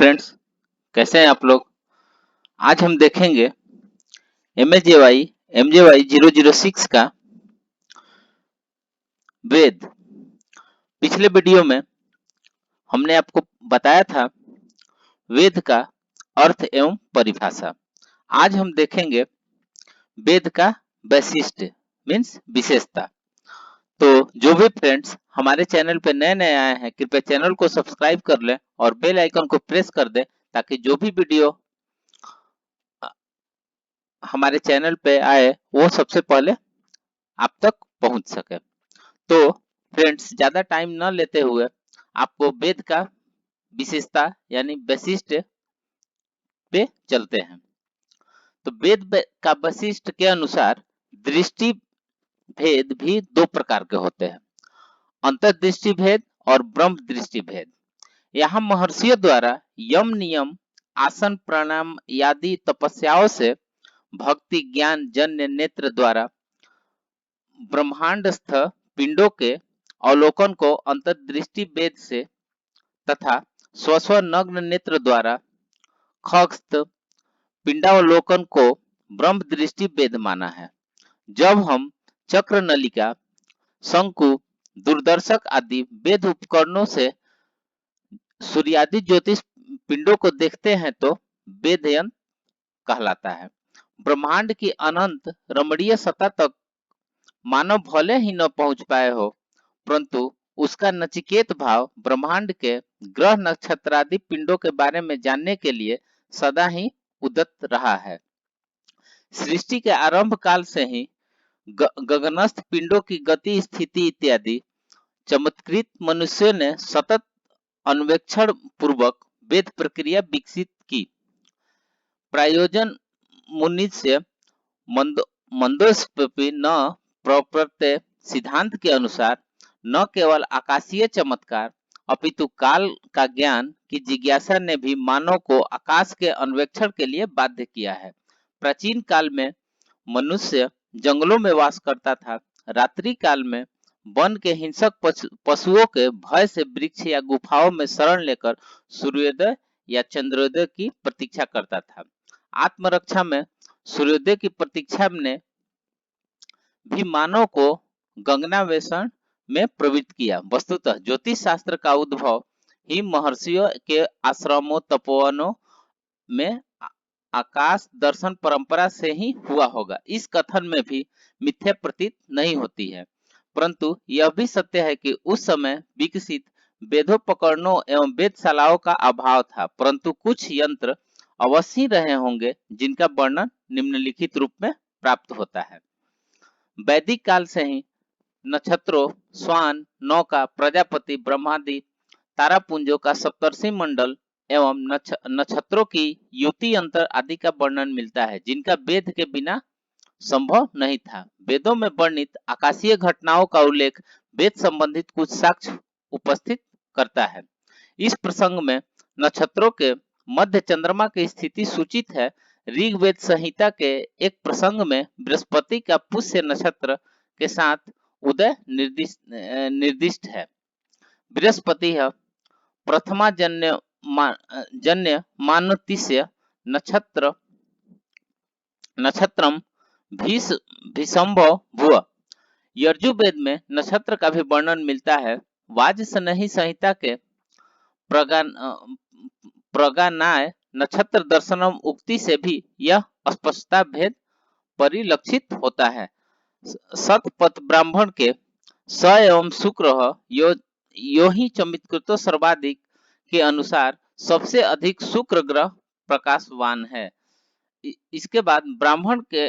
Friends, कैसे हैं आप लोग। आज हम देखेंगे एमजेवाई 006 का वेद। पिछले वीडियो में हमने आपको बताया था वेद का अर्थ एवं परिभाषा। आज हम देखेंगे वेद का वैशिष्ट मीन्स विशेषता। तो जो भी फ्रेंड्स हमारे चैनल पे नए नए आए हैं, कृपया चैनल को सब्सक्राइब कर लें और बेल आइकन को प्रेस कर दें, ताकि जो भी वीडियो हमारे चैनल पे आए वो सबसे पहले आप तक पहुंच सके। तो फ्रेंड्स, ज्यादा टाइम न लेते हुए आपको वेद का विशेषता यानी वैशिष्ट पे चलते हैं। तो का वैशिष्ट के अनुसार दृष्टि भेद भी दो प्रकार के होते हैं, अंतर्दृष्टि भेद और ब्रह्म दृष्टि भेद। यहाँ महर्षियों द्वारा यम नियम, आसन, प्राणायाम आदि तपस्याओं से भक्ति ज्ञान जन्य नेत्र द्वारा ब्रह्मांडस्थ पिंडों के अवलोकन को अंतर्दृष्टि भेद से तथा स्वस्व नग्न नेत्र द्वारा खगस्थ पिंडावलोकन को ब्रह्म दृष्टि भेद माना है। जब हम चक्र नलिका, शंकु, दूरदर्शक आदि वेद उपकरणों से सूर्यादि ज्योतिष पिंडों को देखते हैं तो वेदयंत्र कहलाता है। ब्रह्मांड की अनंत रमणीय सतह तक मानव भले ही न पहुंच पाए हो, परंतु उसका नचिकेत भाव ब्रह्मांड के ग्रह नक्षत्रादि पिंडों के बारे में जानने के लिए सदा ही उद्यत रहा है। सृष्टि के आरंभ काल से ही गगनस्थ पिंडों की गति, स्थिति इत्यादि चमत्कृत मनुष्यों ने सतत अन्वेक्षण पूर्वक वेद प्रक्रिया विकसित की। प्रायोजन मुनिस्य मंदोस्पि न प्रवर्ते सिद्धांत के अनुसार न केवल आकाशीय चमत्कार अपितु काल का ज्ञान की जिज्ञासा ने भी मानव को आकाश के अन्वेक्षण के लिए बाध्य किया है। प्राचीन काल में मनुष्य जंगलों में वास करता था। रात्रि काल में वन के हिंसक पशुओं के भय से वृक्ष या गुफाओं में शरण लेकर सूर्योदय या चंद्रोदय की प्रतीक्षा करता था। आत्मरक्षा में सूर्योदय की प्रतीक्षा ने भी मानव को गगनान्वेषण में प्रवृत्त किया। वस्तुतः ज्योतिष शास्त्र का उद्भव ही महर्षियों के आश्रमों तपोवनों में आकाश दर्शन परंपरा से ही हुआ होगा। इस कथन में भी मिथ्या प्रतीत नहीं होती है, परंतु यह भी सत्य है कि उस समय विकसित वेदोपकरणों एवं वेदशालाओं का अभाव था, परंतु कुछ यंत्र अवश्य रहे होंगे जिनका वर्णन निम्नलिखित रूप में प्राप्त होता है। वैदिक काल से ही नक्षत्रों, स्वान, नौका, प्रजापति, ब्रह्मादि तारापुंजों का सप्तर्षि मंडल एवं नक्षत्रों की युति अंतर आदि का वर्णन मिलता है, जिनका वेद के बिना संभव नहीं था। वेदों में वर्णित आकाशीय घटनाओं का उल्लेख वेद संबंधित कुछ साक्ष्य उपस्थित करता है। इस प्रसंग में नक्षत्रों के मध्य चंद्रमा की स्थिति सूचित है। ऋग्वेद संहिता के एक प्रसंग में बृहस्पति का पुष्य नक्षत्र के साथ उदय निर्दिष्ट है। बृहस्पति प्रथमा जन्य मानतिस्य नक्षत्रम भीषंभव भुव। यजुर्वेद में नक्षत्र का भी वर्णन मिलता है। वाजसनेयी संहिता के प्रगानाय नक्षत्र दर्शनम उक्ति से भी यह स्पष्टता भेद परिलक्षित होता है। सतपथ ब्राह्मण के स एवं शुक्र यो ही चमत्कृतो सर्वाधिक के अनुसार सबसे अधिक शुक्र ग्रह प्रकाशवान है। इसके बाद ब्राह्मण के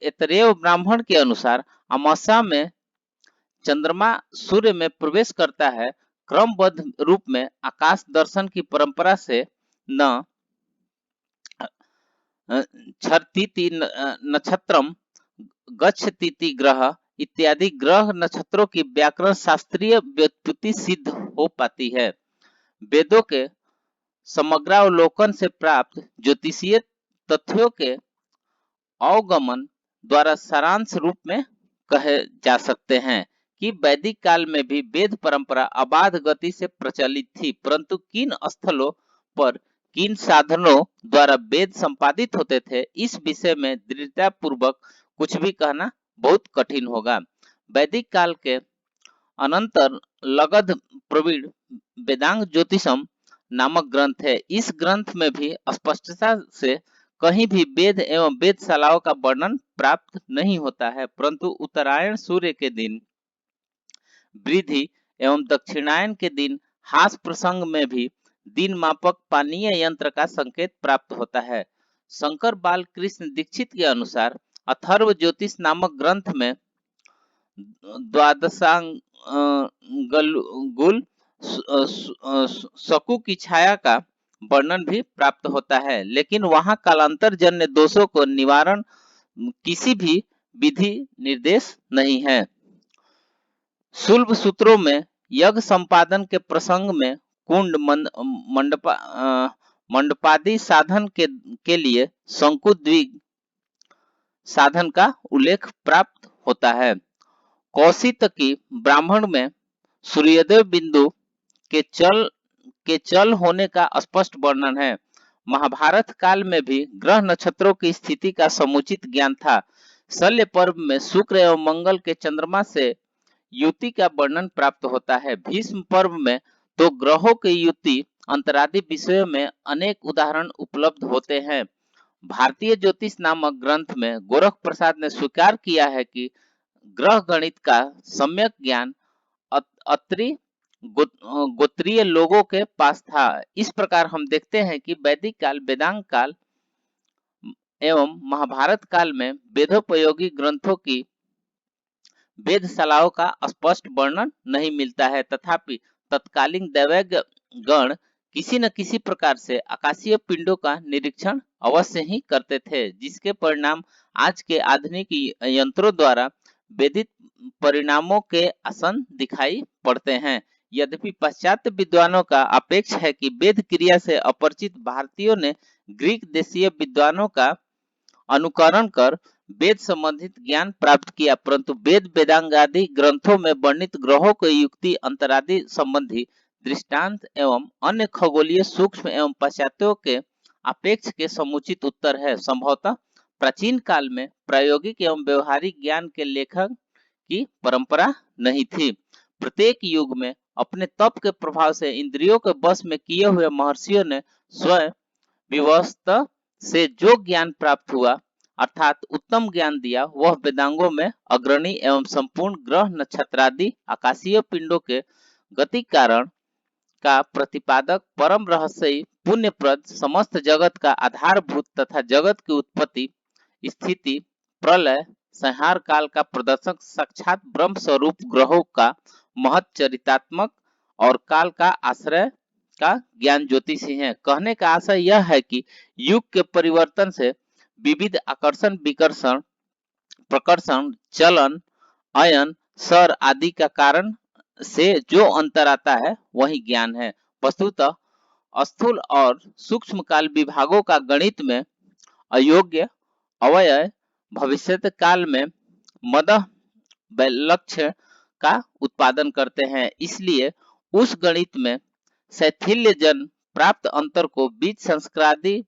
एतरेव ब्राह्मण के अनुसार अमावस्या में चंद्रमा सूर्य में प्रवेश करता है। क्रमबद्ध रूप में आकाश दर्शन की परंपरा से न छर्तीति नक्षत्रम गच्छतीति ग्रह इत्यादि ग्रह नक्षत्रों की व्याकरण शास्त्रीय व्युत्पत्ति सिद्ध हो पाती है। वेदों के समग्रावलोकन से प्राप्त ज्योतिषीय तथ्यों के अवगमन द्वारा सारांश रूप में कहे जा सकते हैं कि वैदिक काल में भी वेद परंपरा अबाध गति से प्रचलित थी, परंतु किन स्थलों पर किन साधनों द्वारा वेद संपादित होते थे, इस विषय में दृढ़ता पूर्वक कुछ भी कहना बहुत कठिन होगा। वैदिक काल के अनंतर लगध प्रवीण वेदांग ज्योतिषम नामक ग्रंथ है। इस ग्रंथ में भी स्पष्टता से कहीं भी वेद एवं वेदशालाओं का वर्णन प्राप्त नहीं होता है, परंतु उत्तरायण सूर्य के दिन वृद्धि एवं दक्षिणायन के दिन हास प्रसंग में भी दिन मापक पानीय यंत्र का संकेत प्राप्त होता है। शंकर बाल कृष्ण दीक्षित के अनुसार अथर्व ज्योतिष नामक ग्रंथ में द्वादशांग गुल शकु की छाया का वर्णन भी प्राप्त होता है, लेकिन वहां कालांतर जन्य दोषों को निवारण किसी भी विधि निर्देश नहीं है। शुल्ब सूत्रों में यज्ञ संपादन के प्रसंग में कुंड मंडपादि साधन के लिए शंकुद्विग साधन का उल्लेख प्राप्त होता है। कौशितकी ब्राह्मण में सूर्योदय बिंदु के चल होने का स्पष्ट वर्णन है। महाभारत काल में भी ग्रह नक्षत्रों की स्थिति का समुचित ज्ञान था। शल्य पर्व में शुक्र एवं मंगल के चंद्रमा से युति का वर्णन प्राप्त होता है। भीष्म पर्व में तो ग्रहों की युति अंतरादि विषयों में अनेक उदाहरण उपलब्ध होते हैं। भारतीय ज्योतिष नामक ग्रंथ में गोरख प्रसाद ने स्वीकार किया है कि ग्रह गणित का सम्यक ज्ञान अत्रि गोत्रीय लोगों के पास था। इस प्रकार हम देखते हैं कि वैदिक काल, वेदांग काल एवं महाभारत काल में वेदोपयोगी ग्रंथों की वेदशालाओं का स्पष्ट वर्णन नहीं मिलता है, तथापि तत्कालीन दैवज्ञ गण किसी न किसी प्रकार से आकाशीय पिंडों का निरीक्षण अवश्य ही करते थे, जिसके परिणाम आज के आधुनिक यंत्रों द्वारा वेदित परिणामों के आसन दिखाई पड़ते हैं। यद्यपि पाश्चात्य विद्वानों का अपेक्ष है कि वेद क्रिया से अपरिचित भारतीयों ने ग्रीक देशीय विद्वानों का अनुकरण कर वेद संबंधित ज्ञान प्राप्त किया, परंतु वेद वेदांग आदि ग्रंथों में वर्णित ग्रहों के युक्ति अंतरादि संबंधी दृष्टांत एवं अन्य खगोलीय सूक्ष्म एवं पाश्चात्यों के अपेक्ष के समुचित उत्तर है। संभवतः प्राचीन काल में प्रायोगिक एवं व्यवहारिक ज्ञान के लेखन की परंपरा नहीं थी। प्रत्येक युग में अपने तप के प्रभाव से इंद्रियों के बस में किए हुए महर्षियों ने स्वयं विवस्था से जो ज्ञान प्राप्त हुआ अर्थात उत्तम ज्ञान दिया, वह वेदांगों में अग्रणी एवं संपूर्ण ग्रह नक्षत्रादि आकाशीय पिंडों के गति कारण का प्रतिपादक परम रहस्यी पुण्यप्रद समस्त जगत का आधारभूत तथा जगत की उत्पत्ति स्थिति प्रलय संहार काल का प्रदर्शक साक्षात ब्रह्म स्वरूप ग्रहों का महत् चरितात्मक और काल का आश्रय का ज्ञान ज्योतिषी है। कहने का आशय यह है कि युग के परिवर्तन से विविध आकर्षण विकर्षण प्रकर्षण चलन अयन सर आदि का कारण से जो अंतर आता है वही ज्ञान है। वस्तुतः स्थूल और सूक्ष्म काल विभागों का गणित में अयोग्य अवयव भविष्यत काल में मदः लक्ष्य का उत्पादन करते हैं। इसलिए उस गणित में शैथिल्य जन प्राप्त अंतर को बीज संस्कारादि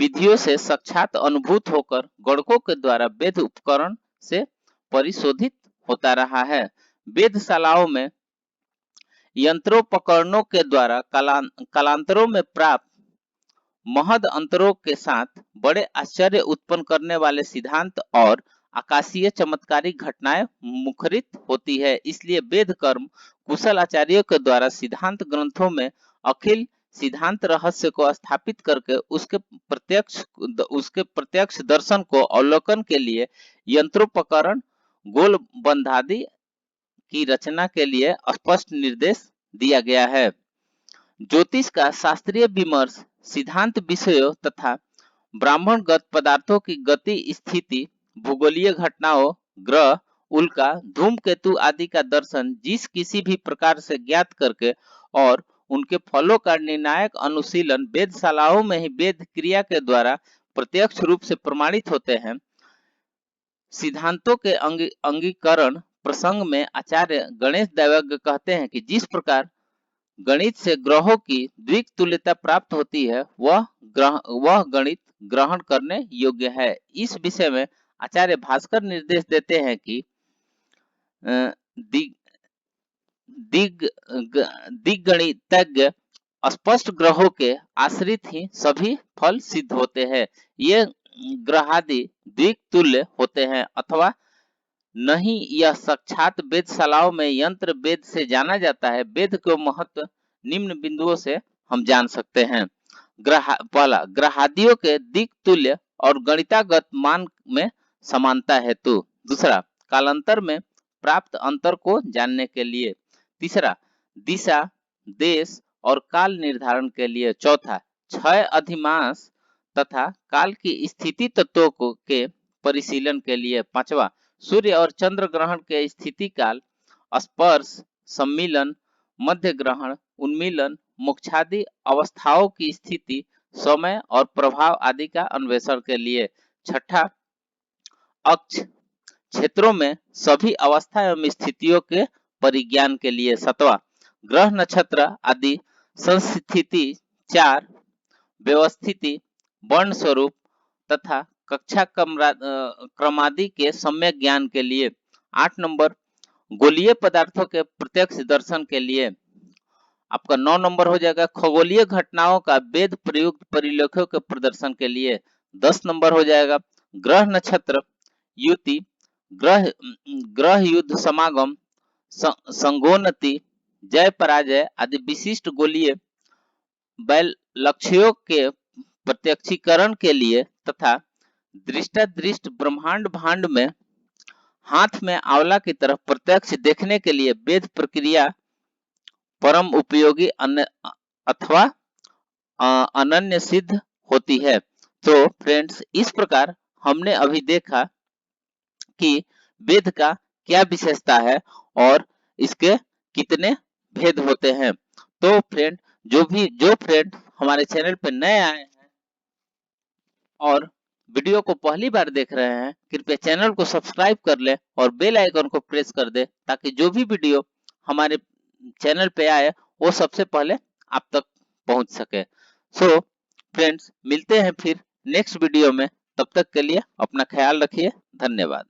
विधियों से साक्षात अनुभूत होकर गणकों के द्वारा वेद उपकरण से परिशोधित होता रहा है। वेदशालाओं में यंत्रोपकरणों के द्वारा कालांतरों में प्राप्त महद अंतरों के साथ बड़े आश्चर्य उत्पन्न करने वाले सिद्धांत और आकाशीय चमत्कारिक घटनाएं मुखरित होती है। इसलिए वेद कर्म कुशल आचार्यों के द्वारा सिद्धांत ग्रंथों में अखिल सिद्धांत रहस्य को स्थापित करके उसके प्रत्यक्ष दर्शन को अवलोकन के लिए यंत्रोपकरण गोल बंधादि की रचना के लिए स्पष्ट निर्देश दिया गया है। ज्योतिष का शास्त्रीय विमर्श सिद्धांत विषयों तथा ब्राह्मणगत पदार्थों की गति स्थिति भूगोलीय घटनाओं ग्रह उल्का धूमकेतु आदि का दर्शन जिस किसी भी प्रकार से ज्ञात करके और उनके फलों का निर्णायक अनुशीलन वेदशालाओं में ही वेद क्रिया के द्वारा प्रत्यक्ष रूप से प्रमाणित होते हैं। सिद्धांतों के अंगीकरण प्रसंग में आचार्य गणेश दैवज्ञ कहते हैं कि जिस प्रकार गणित से ग्रहों की द्विक तुल्यता प्राप्त होती है वह गणित ग्रहण करने योग्य है। इस विषय में आचार्य भास्कर निर्देश देते हैं कि दिग दिग्गणितज्ञ स्पष्ट ग्रहों के आश्रित ही सभी फल सिद्ध होते हैं। ये ग्रहादि द्वितुल्य होते हैं अथवा नहीं, यह साक्षात वेदशालाओं में यंत्र वेद से जाना जाता है। वेद के महत्व निम्न बिंदुओं से हम जान सकते हैं। पहला, ग्रहादियों के दिक्तुल्य और गणितागत मान में समानता हेतु। दूसरा, कालांतर में प्राप्त अंतर को जानने के लिए। तीसरा, दिशा, देश और काल निर्धारण के लिए। चौथा, क्षय अधिमास तथा काल की स्थिति तत्वों को के परिशीलन के लिए। पांचवा, सूर्य और चंद्र ग्रहण के स्थिति काल, स्पर्श, सम्मिलन, मध्य ग्रहण, उन्मीलन, मोक्षादि अवस्थाओं की स्थिति, समय और प्रभाव आदि का अन्वेषण के लिए। छठा, अक्ष क्षेत्रों में सभी अवस्था एवं स्थितियों के परिज्ञान के लिए। सातवां, ग्रह नक्षत्र आदि संस्थिति, चार, व्यवस्थिति, वर्ण स्वरूप तथा कक्षा क्रमादि के सम्यक ज्ञान के लिए। 8 नंबर, गोलीय पदार्थों के प्रत्यक्ष दर्शन के लिए। आपका 9 नंबर हो जाएगा खगोलीय घटनाओं का वेद प्रयुक्त परिलेखों के प्रदर्शन के लिए। 10 नंबर हो जाएगा ग्रह नक्षत्र युति, ग्रह ग्रह युद्ध समागम, संगोन्नति, जय पराजय आदि विशिष्ट गोलीय लक्ष्यों के प्रत्यक्षीकरण के लिए तथा दृष्टादृष्ट ब्रह्मांड भांड में हाथ में आंवला की तरफ प्रत्यक्ष देखने के लिए वेद प्रक्रिया परम उपयोगी अथवा अनन्य सिद्ध होती है। तो फ्रेंड्स, इस प्रकार हमने अभी देखा कि वेद का क्या विशेषता है और इसके कितने भेद होते हैं। तो फ्रेंड, जो फ्रेंड हमारे चैनल पर नए आए हैं और वीडियो को पहली बार देख रहे हैं, कृपया चैनल को सब्सक्राइब कर ले और बेल आइकन को प्रेस कर दे ताकि जो भी वीडियो हमारे चैनल पे आए वो सबसे पहले आप तक पहुंच सके। सो फ्रेंड्स, मिलते हैं फिर नेक्स्ट वीडियो में। तब तक के लिए अपना ख्याल रखिए। धन्यवाद।